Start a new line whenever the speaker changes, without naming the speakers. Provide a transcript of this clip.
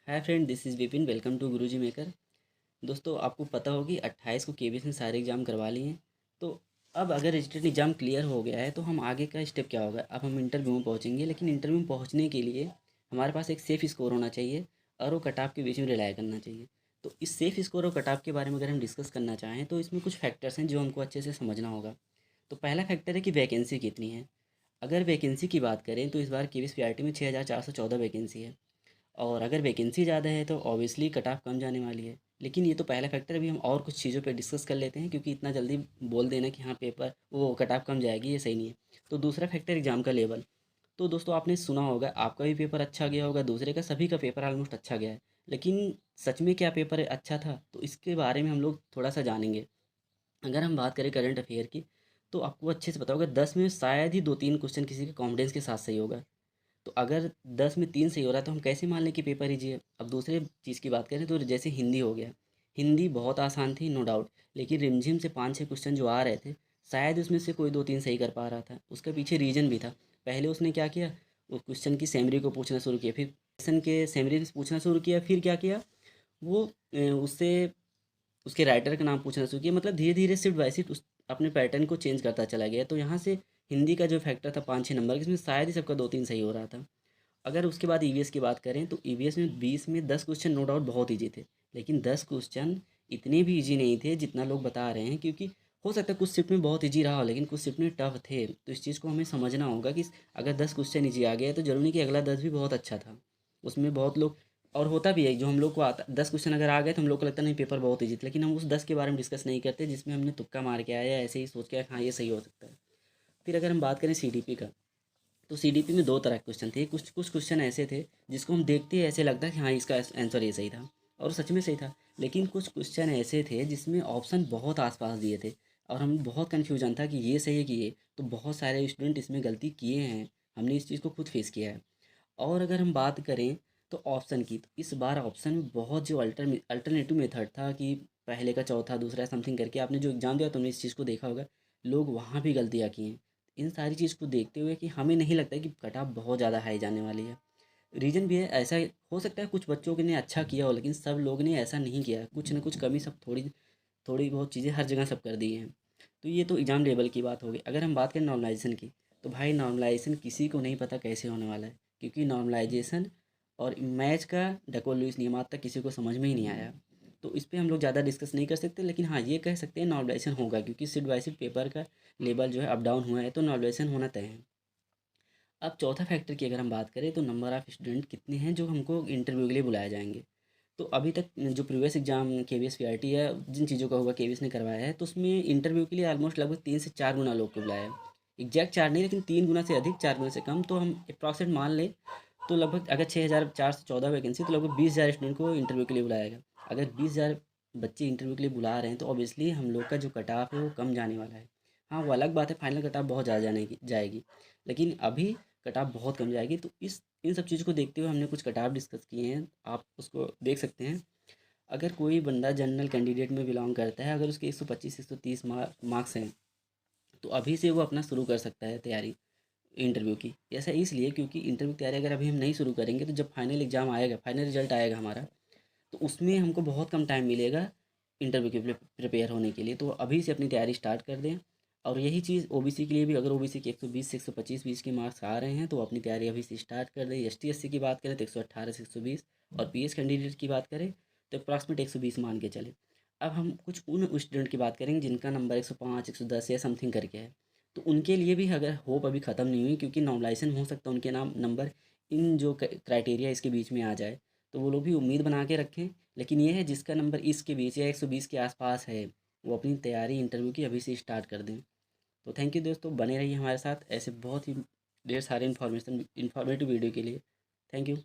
Hi friend, this is Vipin. Welcome to Guruji maker. दोस्तों, आपको पता होगी 28 को केबीएस ने सारे एग्ज़ाम करवा लिए हैं। तो अब अगर रजिस्ट्रेशन एग्ज़ाम क्लियर हो गया है तो हम आगे का स्टेप क्या होगा। अब हम इंटरव्यू में पहुंचेंगे, लेकिन इंटरव्यू में पहुंचने के लिए हमारे पास एक सेफ़ स्कोर होना चाहिए और वो कट ऑफ के बीच में रिलाय करना चाहिए। तो इस सेफ़ स्कोर और कट ऑफ के बारे में अगर हम डिस्कस करना चाहें तो इसमें कुछ फैक्टर्स हैं जो हमको अच्छे से समझना होगा। तो पहला फैक्टर है कि वैकेंसी कितनी है। अगर वैकेंसी की बात करें तो इस बार केबीएस पीआरटी में 6414 वैकेंसी है। और अगर वैकेंसी ज़्यादा है तो ऑब्वियसली कट ऑफ कम जाने वाली है। लेकिन ये तो पहला फैक्टर। अभी हम और कुछ चीज़ों पे डिस्कस कर लेते हैं, क्योंकि इतना जल्दी बोल देना कि हाँ पेपर वो कट ऑफ कम जाएगी, ये सही नहीं है। तो दूसरा फैक्टर एग्ज़ाम का लेवल। तो दोस्तों, आपने सुना होगा, आपका भी पेपर अच्छा गया होगा, दूसरे का, सभी का पेपर ऑलमोस्ट अच्छा गया है। लेकिन सच में क्या पेपर अच्छा था, तो इसके बारे में हम लोग थोड़ा सा जानेंगे। अगर हम बात करें करंट अफेयर की, तो आपको अच्छे से पता होगा 10 में शायद ही 2-3 क्वेश्चन किसी के कॉन्फिडेंस के साथ सही होगा। तो अगर 10 में 3 सही हो रहा है तो हम कैसे मान लें कि पेपर इजी है। अब दूसरे चीज़ की बात करें तो जैसे हिंदी हो गया। हिंदी बहुत आसान थी, नो डाउट। लेकिन रिमझिम से 5-6 क्वेश्चन जो आ रहे थे, शायद उसमें से कोई 2-3 सही कर पा रहा था। उसके पीछे रीज़न भी था। पहले उसने क्या किया, वो क्वेश्चन की सैमरी को पूछना शुरू किया, फिर क्वेश्चन के सैमरी से पूछना शुरू किया, फिर क्या किया, वो उससे उसके राइटर का नाम पूछना शुरू किया। मतलब धीरे धीरे शिफ्ट बाय शिफ्ट उस अपने पैटर्न को चेंज करता चला गया। तो यहाँ से हिंदी का जो फैक्टर था 5-6 नंबर, इसमें शायद ही सबका 2-3 सही हो रहा था। अगर उसके बाद ईवीएस की बात करें तो ईवीएस में 20 में 10 क्वेश्चन नो डाउट बहुत ईजी थे। लेकिन 10 क्वेश्चन इतने भी ईजी नहीं थे जितना लोग बता रहे हैं, क्योंकि हो सकता है कुछ शिफ्ट में बहुत ईजी रहा हो, लेकिन कुछ शिफ्ट में टफ थे। तो इस चीज़ को हमें समझना होगा कि अगर 10 क्वेश्चन ईजी आ गया तो जरूरी नहीं कि अगला 10 भी बहुत अच्छा था। उसमें बहुत लोग, और होता भी है, जो हम लोग को आता 10 क्वेश्चन अगर आ गए तो हम लोग को लगता नहीं पेपर बहुत ईजी था, लेकिन हम उस 10 के बारे में डिस्कस नहीं करते जिसमें हमने तुक्का मार के आया या ऐसे ही सोच के हाँ ये सही हो सकता है। फिर अगर हम बात करें सीडीपी का, तो सीडीपी में दो तरह के क्वेश्चन थे। कुछ कुछ क्वेश्चन ऐसे थे जिसको हम देखते ही ऐसे लगता है कि हाँ इसका आंसर ये सही था, और सच में सही था। लेकिन कुछ क्वेश्चन ऐसे थे जिसमें ऑप्शन बहुत आसपास दिए थे और हम बहुत कन्फ्यूजन था कि ये सही है कि ये। तो बहुत सारे स्टूडेंट इसमें गलती किए हैं। हमने इस चीज़ को खुद फेस किया है। और अगर हम बात करें तो ऑप्शन की, तो इस बार ऑप्शन में बहुत जो अल्टरनेटिव मेथड था कि पहले का चौथा दूसरा समथिंग करके आपने जो एग्ज़ाम दिया, तुमने इस चीज़ को देखा होगा, लोग वहाँ भी गलतियाँ की हैं। इन सारी चीज़ को देखते हुए कि हमें नहीं लगता है कि कट ऑफ बहुत ज़्यादा हाई जाने वाली है। रीज़न भी है ऐसा, हो सकता है कुछ बच्चों के ने अच्छा किया हो, लेकिन सब लोग ने ऐसा नहीं किया। कुछ ना कुछ कमी सब थोड़ी थोड़ी बहुत चीज़ें हर जगह सब कर दी हैं। तो ये तो एग्ज़ाम लेवल की बात हो गई। अगर हम बात करें नॉर्मलाइजेशन की, तो भाई नॉर्मलाइजेशन किसी को नहीं पता कैसे होने वाला है, क्योंकि नॉर्मलाइजेशन और मैच का डको लुईस नियम आज तक किसी को समझ में ही नहीं आया। तो इस पे हम लोग ज़्यादा डिस्कस नहीं कर सकते, लेकिन हाँ ये कह सकते हैं नॉर्मलाइजेशन होगा, क्योंकि सीट बाई सीट पेपर का लेवल जो है अप डाउन हुआ है, तो नॉर्मलाइजेशन होना तय है। अब चौथा फैक्टर की अगर हम बात करें तो नंबर ऑफ़ स्टूडेंट कितने हैं जो हमको इंटरव्यू के लिए बुलाए जाएंगे। तो अभी तक जो प्रीवियस एग्जाम केवीएस पीआरटी है, जिन चीज़ों का होगा केवीएस ने करवाया है, तो उसमें इंटरव्यू के लिए ऑलमोस्ट लगभग 3 से 4 गुना लोग को बुलाया है। एग्जैक्ट 4 नहीं, लेकिन 3 गुना से अधिक, 4 गुना से कम। तो हम अप्रॉक्सीमेट मान लें तो लगभग, अगर 6,414 वैकेंसी, तो लगभग 20,000 स्टूडेंट को इंटरव्यू के लिए बुलाएगा। अगर 20,000 बच्चे इंटरव्यू के लिए बुला रहे हैं तो ऑब्वियसली हम लोग का जो कट ऑफ है वो कम जाने वाला है। हाँ, वो अलग बात है, फाइनल कट ऑफ बहुत ज़्यादा जाने की जाएगी, लेकिन अभी कट ऑफ बहुत कम जाएगी। तो इस इन सब चीज़ों को देखते हुए हमने कुछ कट ऑफ डिस्कस किए हैं, आप उसको देख सकते हैं। अगर कोई बंदा जनरल कैंडिडेट में बिलोंग करता है, अगर उसके 125-130 मार्क्स हैं, तो अभी से वो अपना शुरू कर सकता है तैयारी इंटरव्यू की। ऐसा इसलिए क्योंकि इंटरव्यू की तैयारी अगर अभी हम नहीं शुरू करेंगे तो जब फाइनल एग्ज़ाम आएगा, फाइनल रिजल्ट आएगा हमारा, तो उसमें हमको बहुत कम टाइम मिलेगा इंटरव्यू के लिए प्रिपेयर होने के लिए। तो अभी से अपनी तैयारी स्टार्ट कर दें। और यही चीज़ ओबीसी के लिए भी, अगर ओबीसी के 120 से 125 20 के मार्क्स आ रहे हैं तो अपनी तैयारी अभी से स्टार्ट कर दें। एसटी एससी की बात करें तो 118 से 120, और पीएस कैंडिडेट की बात करें तो अप्रॉक्सीमेट 120 मान के चले। अब हम कुछ उन स्टूडेंट की बात करेंगे जिनका नंबर 105 110 या समथिंग करके है। तो उनके लिए भी अगर होप अभी ख़त्म नहीं हुई, क्योंकि नॉर्मलाइजेशन हो सकता है उनके नाम नंबर इन जो क्राइटेरिया इसके बीच में आ जाए, तो वो लोग भी उम्मीद बना के रखें। लेकिन ये है, जिसका नंबर इसके बीच या 120 के आसपास है, वो अपनी तैयारी इंटरव्यू की अभी से स्टार्ट कर दें। तो थैंक यू दोस्तों, बने रहिए हमारे साथ ऐसे बहुत ही ढेर सारे इन्फॉर्मेटिव वीडियो के लिए। Thank you.